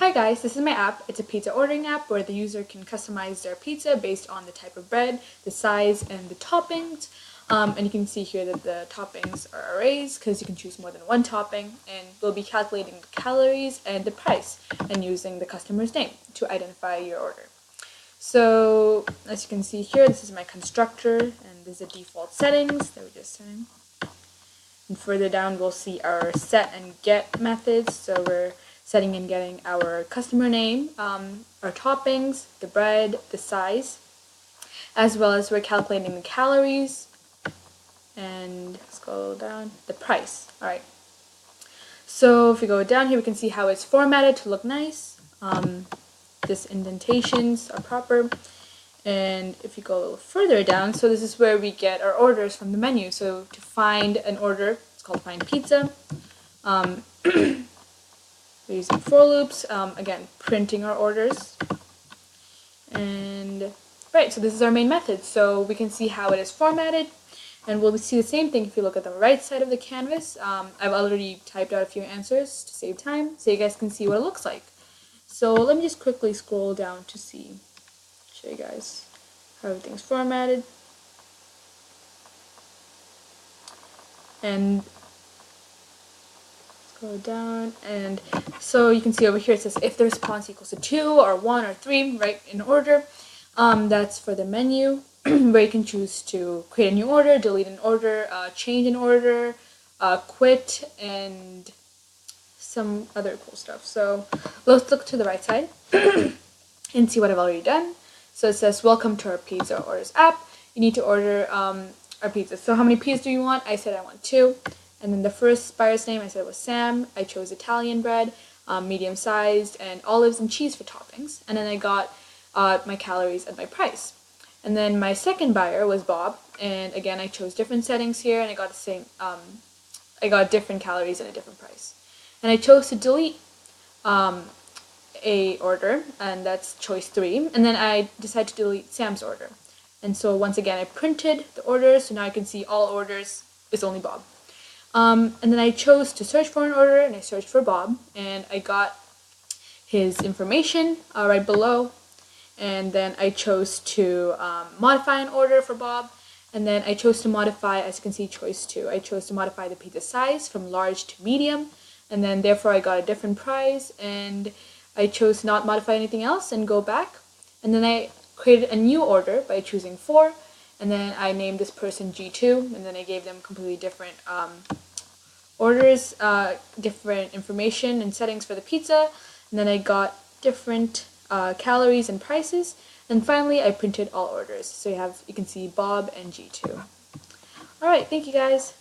Hi guys, this is my app. It's a pizza ordering app where the user can customize their pizza based on the type of bread, the size, and the toppings. And you can see here that the toppings are arrays because you can choose more than one topping, and we'll be calculating the calories and the price and using the customer's name to identify your order. So as you can see here, this is my constructor and these are default settings that we're just setting. And further down we'll see our set and get methods. So we're setting and getting our customer name, our toppings, the bread, the size, as well as we're calculating the calories, and scroll down, the price. Alright, so if we go down here we can see how it's formatted to look nice. This indentations are proper, and if you go a little further down, so this is where we get our orders from the menu. So to find an order, it's called find pizza. We're using for loops, again, printing our orders. And right, so this is our main method. So we can see how it is formatted, and we'll see the same thing if you look at the right side of the canvas. I've already typed out a few answers to save time, so you guys can see what it looks like. So let me just quickly scroll down to show you guys how everything's formatted. And go down, and so you can see over here it says if the response equals to 2 or 1 or 3, right, in order. That's for the menu where you can choose to create a new order, delete an order, change an order, quit, and some other cool stuff. So let's look to the right side and see what I've already done. So it says welcome to our pizza orders app. You need to order our pizza. So how many pizzas do you want? I said I want 2. And then the first buyer's name I said was Sam. I chose Italian bread, medium sized, and olives and cheese for toppings. And then I got my calories and my price. And then my second buyer was Bob, and again I chose different settings here, and I got the same. I got different calories and a different price. And I chose to delete a order, and that's choice 3. And then I decided to delete Sam's order. And so once again I printed the orders, so now I can see all orders is only Bob. And then I chose to search for an order, and I searched for Bob, and I got his information right below. And then I chose to modify an order for Bob, and then I chose to modify, as you can see, choice 2. I chose to modify the pizza size from large to medium, and then therefore I got a different price, and I chose to not modify anything else and go back. And then I created a new order by choosing 4. And then I named this person G2, and then I gave them completely different orders, different information and settings for the pizza, and then I got different calories and prices, and finally I printed all orders. So you can see Bob and G2. Alright, thank you guys.